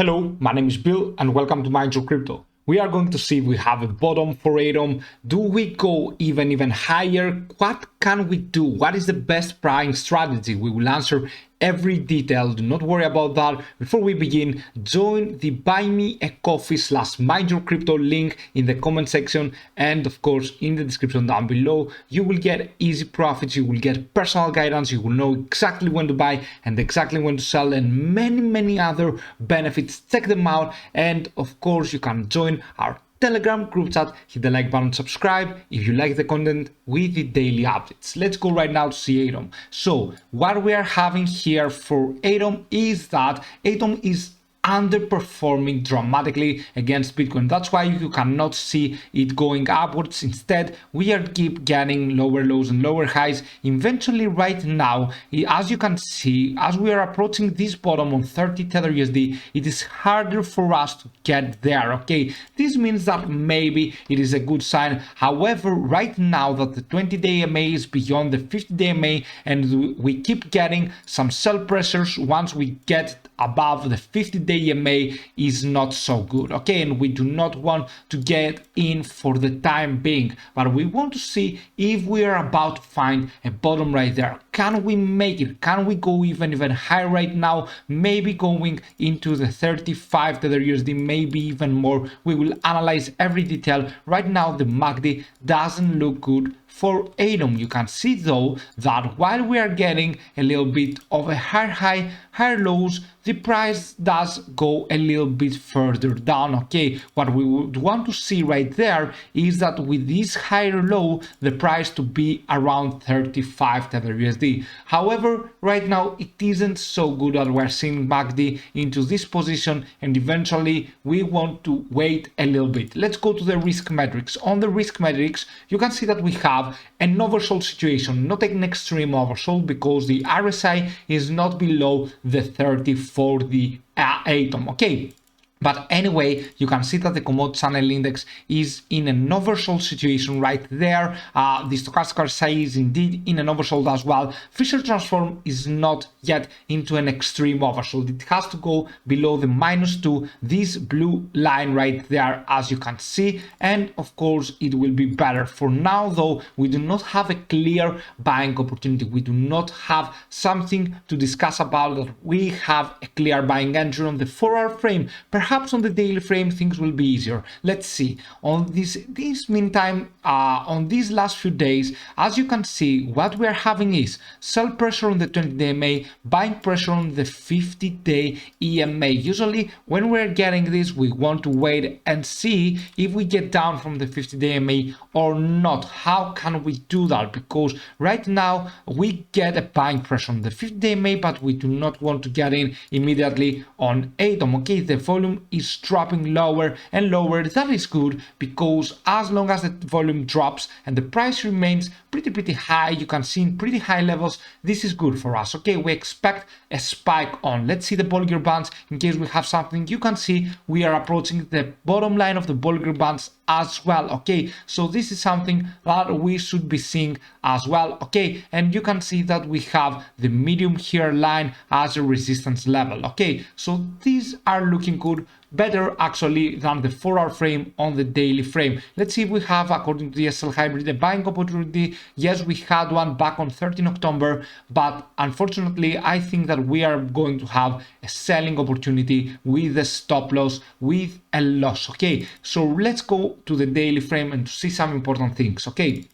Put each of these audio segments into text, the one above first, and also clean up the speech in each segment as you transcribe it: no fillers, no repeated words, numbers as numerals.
Hello, my name is Bill and welcome to Mind Your Crypto. We are going to see if we have a bottom for Ethereum. Do we go even higher? What can we do? What is the best buying strategy? We will answer every detail. Do not worry about that. Before we begin, join the Buy Me a Coffee / Mind Your Crypto link in the comment section, and of course in the description down below. You will get easy profits, you will get personal guidance, you will know exactly when to buy and exactly when to sell, and many other benefits. Check them out, and of course you can join our Telegram group chat. Hit the like button, subscribe if you like the content with the daily updates. Let's go right now to see Ethereum. So what we are having here for Ethereum is that Ethereum is underperforming dramatically against Bitcoin. That's why you cannot see it going upwards. Instead, we are keep getting lower lows and lower highs. Eventually, right now, as you can see, as we are approaching this bottom on 30 Tether USD, it is harder for us to get there. Okay, this means that maybe it is a good sign. However, right now that the 20-day EMA is beyond the 50-day EMA, and we keep getting some sell pressures once we get above the 50-day EMA is not so good. Okay, and we do not want to get in for the time being, but we want to see if we are about to find a bottom right there. Can we make it? Can we go even higher right now? Maybe going into the 35 Tether USD, maybe even more. We will analyze every detail. Right now the MACD doesn't look good for Ethereum. You can see though that while we are getting a little bit of a higher high, higher lows, the price does go a little bit further down. Okay, what we would want to see right there is that with this higher low, the price to be around 35 Tether USD. However, right now it isn't so good that we're seeing MACD into this position, and eventually we want to wait a little bit. Let's go to the risk metrics. On the risk metrics, you can see that we have an oversold situation, not an extreme oversold, because the RSI is not below the 30 for the atom. Okay, but anyway, you can see that the commodity channel index is in an oversold situation right there. The stochastic RSI is indeed in an oversold as well. Fisher transform is not yet into an extreme oversold. It has to go below the -2, this blue line right there, as you can see, and of course it will be better. For now though, we do not have a clear buying opportunity. We do not have something to discuss about that. We have a clear buying entry on the 4-hour frame. Perhaps on the daily frame things will be easier. Let's see. On this meantime, on these last few days, as you can see, what we are having is sell pressure on the 20-day EMA, buying pressure on the 50-day EMA. Usually when we're getting this, we want to wait and see if we get down from the 50-day EMA or not. How can we do that? Because right now we get a buying pressure on the 50-day EMA, but we do not want to get in immediately on Ethereum. Okay, the volume is dropping lower and lower. That is good, because as long as the volume drops and the price remains pretty high, you can see in pretty high levels, this is good for us. Okay, we expect a spike on. Let's see the Bollinger Bands in case we have something. You can see we are approaching the bottom line of the Bollinger Bands as well. Okay, so this is something that we should be seeing as well. Okay, and you can see that we have the medium here line as a resistance level. Okay, so these are looking good, better actually than the 4-hour frame on the daily frame. Let's see if we have, according to the SSL HYBRID, a buying opportunity. Yes, we had one back on 13 October, but unfortunately I think that we are going to have a selling opportunity with a stop loss, with a loss. Okay, so let's go to the daily frame and see some important things. Okay,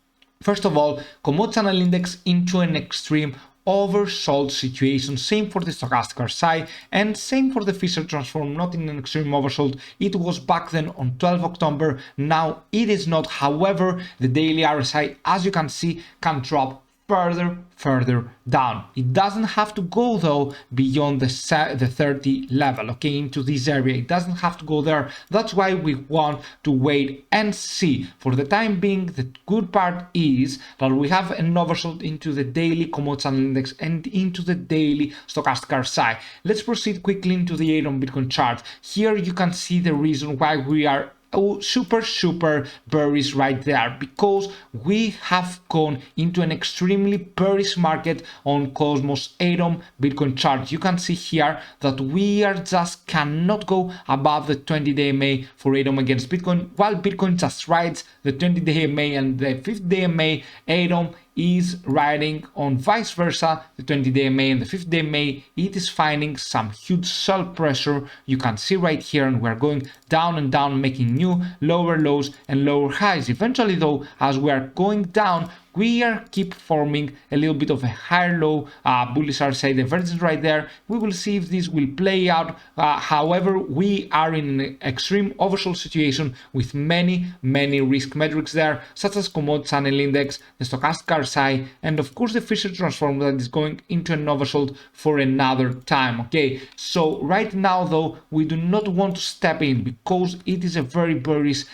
first of all, commodity channel index into an extreme oversold situation. Same for the stochastic RSI and same for the Fisher transform, not in an extreme oversold. It was back then on 12 October. Now it is not. However, the daily RSI, as you can see, can drop further down. It doesn't have to go though beyond the 30 level, okay, into this area. It doesn't have to go there. That's why we want to wait and see. For the time being, the good part is that we have an oversold into the daily commodity channel index and into the daily stochastic RSI. Let's proceed quickly into the Ethereum Bitcoin chart. Here you can see the reason why we are super bearish right there, because we have gone into an extremely bearish market on Cosmos, Atom, Bitcoin chart. You can see here that we are just cannot go above the 20-day MA for Atom against Bitcoin, while Bitcoin just rides the 20-day MA and the 50-day MA. Atom is riding on vice versa, the 20-day MA and the 50-day MA. It is finding some huge sell pressure. You can see right here, and we're going down and down, making new lower lows and lower highs. Eventually though, as we are going down, we are keep forming a little bit of a higher low bullish RSI divergence right there. We will see if this will play out. However, we are in an extreme oversold situation with many risk metrics there, such as commodity channel index, the stochastic RSI, and of course the Fisher transform that is going into an oversold for another time. Okay, so right now though, we do not want to step in because it is a very bearish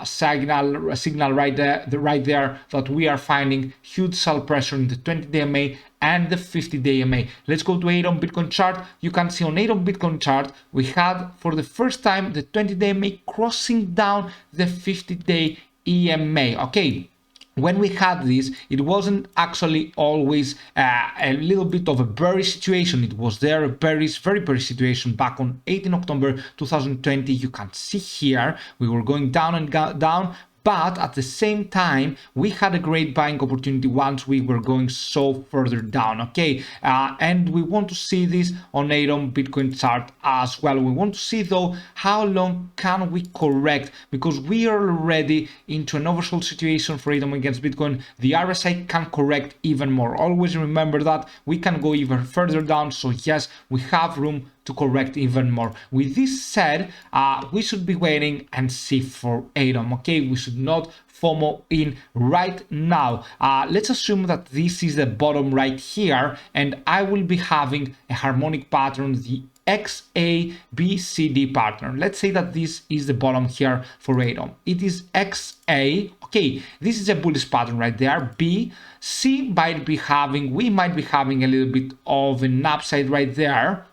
signal right there that we are finding huge sell pressure in the 20-day MA and the 50-day MA. Let's go to Atom Bitcoin chart. You can see on Atom Bitcoin chart, we had for the first time the 20-day MA crossing down the 50-day EMA. Okay, when we had this, it wasn't actually always a little bit of a bearish situation. It was there a very bearish situation back on 18 October 2020. You can see here we were going down and down, but at the same time we had a great buying opportunity once we were going so further down. Okay, and we want to see this on Atom Bitcoin chart as well. We want to see though how long can we correct, because we are already into an oversold situation for Atom against Bitcoin. The RSI can correct even more. Always remember that we can go even further down, so yes, we have room to correct even more. With this said, we should be waiting and see for Atom. Okay, we should not FOMO in right now. Let's assume that this is the bottom right here, and I will be having a harmonic pattern, the XABCD pattern. Let's say that this is the bottom here for Atom. It is XA. Okay, this is a bullish pattern right there. B, C might be having, we might be having a little bit of an upside right there.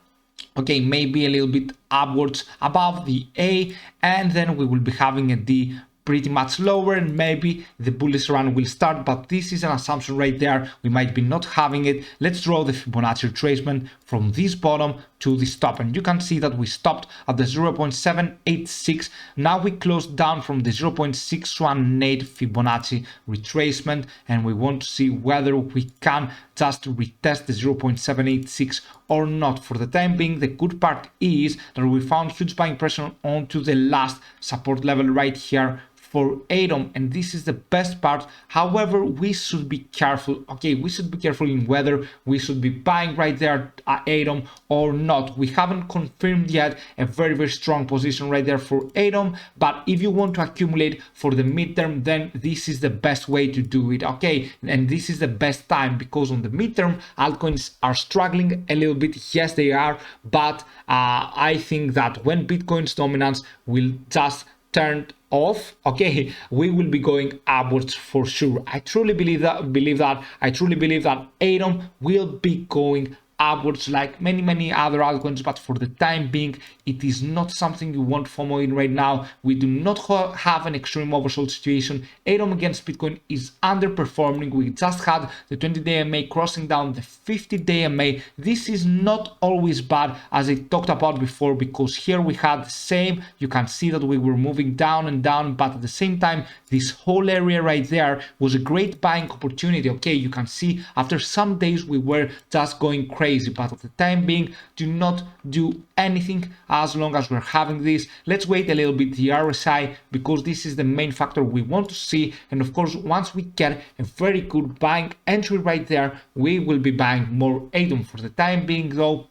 Okay, maybe a little bit upwards above the A, and then we will be having a D pretty much lower, and maybe the bullish run will start, but this is an assumption right there. We might be not having it. Let's draw the Fibonacci retracement from this bottom to this top, and you can see that we stopped at the 0.786. Now we closed down from the 0.618 Fibonacci retracement, and we want to see whether we can just retest the 0.786 or not. For the time being, the good part is that we found huge buying pressure onto the last support level right here for Atom, and this is the best part. However, we should be careful. Okay, we should be careful in whether we should be buying right there at Atom or not. We haven't confirmed yet a very strong position right there for Atom, but if you want to accumulate for the midterm, then this is the best way to do it. Okay, and this is the best time, because on the midterm altcoins are struggling a little bit. Yes, they are, but I think that when Bitcoin's dominance will just turn off, okay, we will be going upwards for sure. I truly believe that. I truly believe that Atom will be going upwards like many other altcoins, but for the time being, it is not something you want FOMO in right now. We do not have an extreme oversold situation. Atom against Bitcoin is underperforming. We just had the 20-day MA crossing down the 50-day MA. This is not always bad, as I talked about before, because here we had the same. You can see that we were moving down and down, but at the same time, this whole area right there was a great buying opportunity. Okay, you can see after some days we were just going crazy, but at the time being, do not do anything as long as we're having this. Let's wait a little bit the RSI, because this is the main factor we want to see. And of course, once we get a very good buying entry right there, we will be buying more Atom. For the time being though,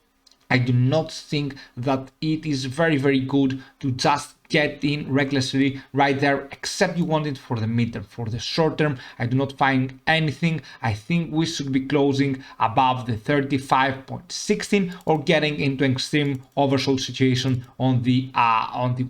I do not think that it is very good to just get in recklessly right there, except you want it for the midterm. For the short term, I do not find anything. I think we should be closing above the 35.16 or getting into an extreme oversold situation on the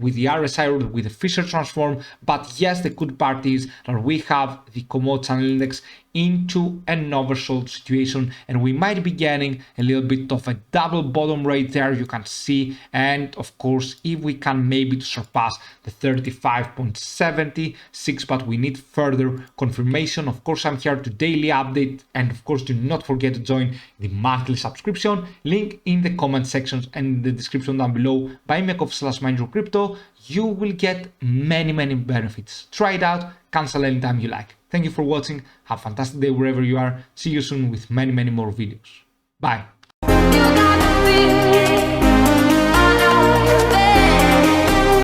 with the RSI or with the Fisher transform. But yes, the good part is that we have the commodity channel index into an oversold situation, and we might be getting a little bit of a double bottom right there, you can see. And of course, if we can maybe surpass just passed the 35.76, but we need further confirmation. Of course, I'm here to daily update, and of course, do not forget to join the monthly subscription. Link in the comment sections and in the description down below. Buy me a coffee/MindYourCrypto. You will get many benefits. Try it out, cancel anytime you like. Thank you for watching. Have a fantastic day wherever you are. See you soon with many more videos. Bye.